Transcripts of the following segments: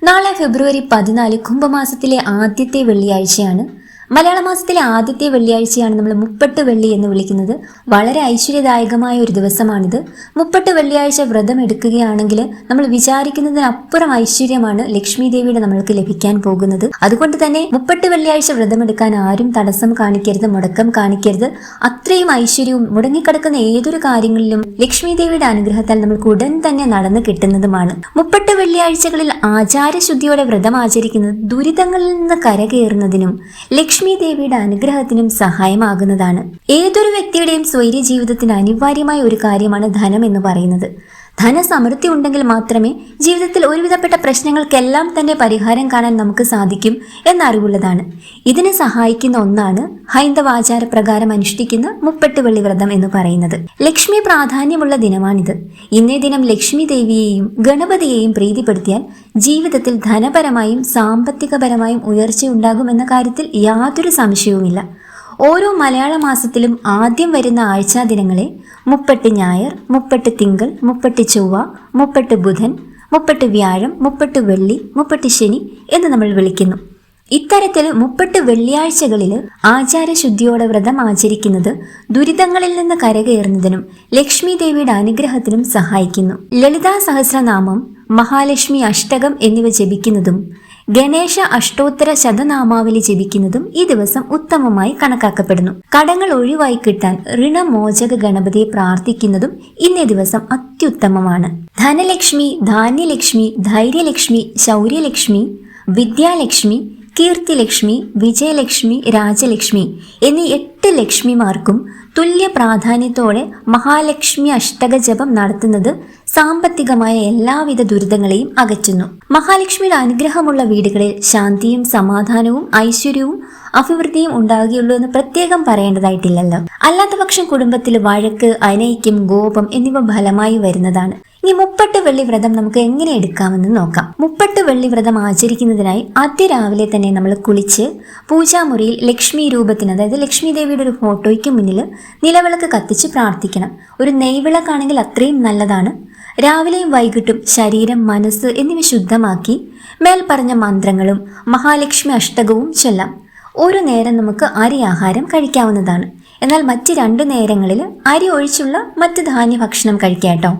നാളെ ഫെബ്രുവരി 14 കുംഭമാസത്തിലെ ആദ്യത്തെ വെള്ളിയാഴ്ചയാണ്. മലയാള മാസത്തിലെ ആദ്യത്തെ വെള്ളിയാഴ്ചയാണ് നമ്മൾ മുപ്പട്ട് വെള്ളി എന്ന് വിളിക്കുന്നത്. വളരെ ഐശ്വര്യദായകമായ ഒരു ദിവസമാണിത്. മുപ്പട്ട് വെള്ളിയാഴ്ച വ്രതം എടുക്കുകയാണെങ്കിൽ നമ്മൾ വിചാരിക്കുന്നതിനപ്പുറം ഐശ്വര്യമാണ് ലക്ഷ്മി ദേവിയുടെ നമ്മൾക്ക് ലഭിക്കാൻ പോകുന്നത്. അതുകൊണ്ട് തന്നെ മുപ്പട്ട് വെള്ളിയാഴ്ച വ്രതമെടുക്കാൻ ആരും തടസ്സം കാണിക്കരുത്, മുടക്കം കാണിക്കരുത്. അത്രയും ഐശ്വര്യവും മുടങ്ങിക്കിടക്കുന്ന ഏതൊരു കാര്യങ്ങളിലും ലക്ഷ്മി ദേവിയുടെ അനുഗ്രഹത്താൽ നമുക്ക് ഉടൻ തന്നെ നടന്നു കിട്ടുന്നതുമാണ്. മുപ്പട്ട് വെള്ളിയാഴ്ചകളിൽ ആചാരശുദ്ധിയോടെ വ്രതം ആചരിക്കുന്നത് ദുരിതങ്ങളിൽ നിന്ന് കരകയറുന്നതിനും ലക്ഷ്മി ദേവിയുടെ അനുഗ്രഹത്തിനും സഹായമാകുന്നതാണ്. ഏതൊരു വ്യക്തിയുടെയും സ്വൈര്യ ജീവിതത്തിന് അനിവാര്യമായ ഒരു കാര്യമാണ് ധനം എന്ന് പറയുന്നത്. ധനസമൃദ്ധി ഉണ്ടെങ്കിൽ മാത്രമേ ജീവിതത്തിൽ ഒരുവിധപ്പെട്ട പ്രശ്നങ്ങൾക്കെല്ലാം തന്നെ പരിഹാരം കാണാൻ നമുക്ക് സാധിക്കും എന്നറിവുള്ളതാണ്. ഇതിനെ സഹായിക്കുന്ന ഒന്നാണ് ഹൈന്ദവ ആചാരപ്രകാരം അനുഷ്ഠിക്കുന്ന മുപ്പട്ട് വെള്ളി വ്രതം എന്ന് പറയുന്നത്. ലക്ഷ്മി പ്രാധാന്യമുള്ള ദിനമാണിത്. ഇന്നേ ദിനം ലക്ഷ്മി ദേവിയെയും ഗണപതിയെയും പ്രീതിപ്പെടുത്തിയാൽ ജീവിതത്തിൽ ധനപരമായും സാമ്പത്തികപരമായും ഉയർച്ചയുണ്ടാകുമെന്ന കാര്യത്തിൽ യാതൊരു സംശയവുമില്ല. ഓരോ മലയാള മാസത്തിലും ആദ്യം വരുന്ന ആഴ്ചാ ദിനങ്ങളെ മുപ്പട്ട് ഞായർ, മുപ്പട്ട് തിങ്കൾ, മുപ്പട്ട് ചൊവ്വ, മുപ്പട്ട് ബുധൻ, മുപ്പട്ട് വ്യാഴം, മുപ്പട്ട് വെള്ളി, മുപ്പട്ട് ശനി എന്ന് നമ്മൾ വിളിക്കുന്നു. ഇത്തരത്തിൽ മുപ്പട്ട് വെള്ളിയാഴ്ചകളിൽ ആചാരശുദ്ധിയോടെ വ്രതം ആചരിക്കുന്നത് ദുരിതങ്ങളിൽ നിന്ന് കരകയറുന്നതിനും ലക്ഷ്മി ദേവിയുടെ അനുഗ്രഹത്തിനും സഹായിക്കുന്നു. ലളിതാ സഹസ്രനാമം, മഹാലക്ഷ്മി അഷ്ടകം എന്നിവ ജപിക്കുന്നതും ഗണേശ അഷ്ടോത്തര ശതനാമാവലി ജപിക്കുന്നതും ഈ ദിവസം ഉത്തമമായി കണക്കാക്കപ്പെടുന്നു. കടങ്ങൾ ഒഴിവായി കിട്ടാൻ ഋണമോചക ഗണപതിയെ പ്രാർത്ഥിക്കുന്നതും ഇന്നേ ദിവസം അത്യുത്തമമാണ്. ധനലക്ഷ്മി, ധാന്യലക്ഷ്മി, ധൈര്യലക്ഷ്മി, ശൗര്യലക്ഷ്മി, വിദ്യാലക്ഷ്മി, കീർത്തിലക്ഷ്മി, വിജയലക്ഷ്മി, രാജലക്ഷ്മി എന്നീ 8 ലക്ഷ്മിമാർക്കും തുല്യ പ്രാധാന്യത്തോടെ മഹാലക്ഷ്മി അഷ്ടക ജപം നടത്തുന്നത് സാമ്പത്തികമായ എല്ലാവിധ ദുരിതങ്ങളെയും അകറ്റുന്നു. മഹാലക്ഷ്മിയുടെ അനുഗ്രഹമുള്ള വീടുകളിൽ ശാന്തിയും സമാധാനവും ഐശ്വര്യവും അഭിവൃദ്ധിയും ഉണ്ടാകുകയുള്ളൂ എന്ന് പ്രത്യേകം പറയേണ്ടതായിട്ടില്ലല്ലോ. അല്ലാത്ത പക്ഷം കുടുംബത്തിൽ വഴക്ക്, അനൈക്യം, കോപം എന്നിവ ഫലമായി വരുന്നതാണ്. ഇനി മുപ്പട്ട് വെള്ളി വ്രതം നമുക്ക് എങ്ങനെ എടുക്കാമെന്ന് നോക്കാം. മുപ്പട്ട് വെള്ളി വ്രതം ആചരിക്കുന്നതിനായി അതിരാവിലെ തന്നെ നമ്മൾ കുളിച്ച് പൂജാമുറിയിൽ ലക്ഷ്മി രൂപത്തിന്, അതായത് ലക്ഷ്മി ദേവിയുടെ ഒരു ഫോട്ടോയ്ക്ക് മുന്നിൽ നിലവിളക്ക് കത്തിച്ച് പ്രാർത്ഥിക്കണം. ഒരു നെയ്വിളക്കാണെങ്കിൽ അത്രയും നല്ലതാണ്. രാവിലെയും വൈകിട്ടും ശരീരം, മനസ്സ് എന്നിവ ശുദ്ധമാക്കി മേൽ പറഞ്ഞ മന്ത്രങ്ങളും മഹാലക്ഷ്മി അഷ്ടകവും ചൊല്ലാം. ഒരു നേരം നമുക്ക് അരി ആഹാരം കഴിക്കാവുന്നതാണ്. എന്നാൽ മറ്റ് 2 നേരങ്ങളിൽ അരി ഒഴിച്ചുള്ള മറ്റ് ധാന്യഭക്ഷണം കഴിക്കാട്ടോ.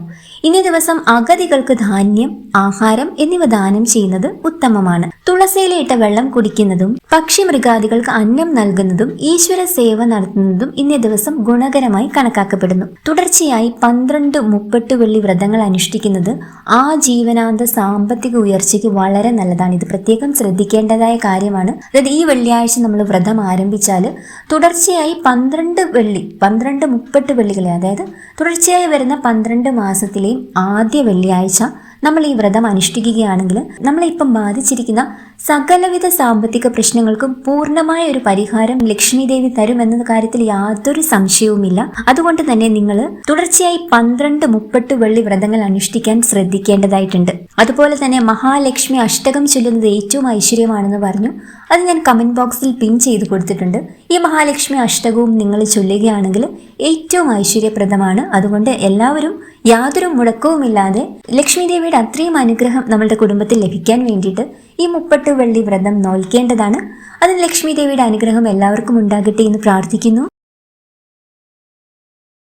ഇന്നേ ദിവസം അഗതികൾക്ക് ധാന്യം, ആഹാരം എന്നിവ ദാനം ചെയ്യുന്നത് ഉത്തമമാണ്. തുളസിയിലിട്ട വെള്ളം കുടിക്കുന്നതും പക്ഷിമൃഗാദികൾക്ക് അന്നം നൽകുന്നതും ഈശ്വര സേവ നടത്തുന്നതും ഇന്നേ ദിവസം ഗുണകരമായി കണക്കാക്കപ്പെടുന്നു. തുടർച്ചയായി 12 മുപ്പട്ട് വെള്ളി വ്രതങ്ങൾ അനുഷ്ഠിക്കുന്നത് ആ ജീവനാന്ത സാമ്പത്തിക ഉയർച്ചയ്ക്ക് വളരെ നല്ലതാണ്. ഇത് പ്രത്യേകം ശ്രദ്ധിക്കേണ്ടതായ കാര്യമാണ്. അതായത് ഈ വെള്ളിയാഴ്ച നമ്മൾ വ്രതം ആരംഭിച്ചാൽ തുടർച്ചയായി 12 മുപ്പട്ട് വെള്ളികളെ, അതായത് തുടർച്ചയായി വരുന്ന 12 മാസത്തിലെ ആദ്യ വെള്ളിയാഴ്ച നമ്മൾ ഈ വ്രതം അനുഷ്ഠിക്കുകയാണെങ്കിൽ നമ്മളിപ്പം ബാധിച്ചിരിക്കുന്ന സകലവിധ സാമ്പത്തിക പ്രശ്നങ്ങൾക്കും പൂർണ്ണമായ ഒരു പരിഹാരം ലക്ഷ്മി ദേവി തരുമെന്ന കാര്യത്തിൽ യാതൊരു സംശയവുമില്ല. അതുകൊണ്ട് തന്നെ നിങ്ങൾ തുടർച്ചയായി 12 മുപ്പട്ട് വെള്ളി വ്രതങ്ങൾ അനുഷ്ഠിക്കാൻ ശ്രദ്ധിക്കേണ്ടതായിട്ടുണ്ട്. അതുപോലെ തന്നെ മഹാലക്ഷ്മി അഷ്ടകം ചൊല്ലുന്നത് ഏറ്റവും ഐശ്വര്യമാണെന്ന് പറഞ്ഞു. അത് ഞാൻ കമന്റ് ബോക്സിൽ പിൻ ചെയ്ത് കൊടുത്തിട്ടുണ്ട്. ഈ മഹാലക്ഷ്മി അഷ്ടകവും നിങ്ങൾ ചൊല്ലുകയാണെങ്കിൽ ഏറ്റവും ഐശ്വര്യപ്രദമാണ്. അതുകൊണ്ട് എല്ലാവരും യാതൊരു മുടക്കവുമില്ലാതെ ലക്ഷ്മി ദേവിയുടെ അത്രയും അനുഗ്രഹം നമ്മളുടെ കുടുംബത്തിൽ ലഭിക്കാൻ വേണ്ടിയിട്ട് ഈ മുപ്പട്ട് വെള്ളി വ്രതം നോൽക്കേണ്ടതാണ്. അതിന് ലക്ഷ്മി ദേവിയുടെ അനുഗ്രഹം എല്ലാവർക്കും ഉണ്ടാകട്ടെ എന്ന് പ്രാർത്ഥിക്കുന്നു.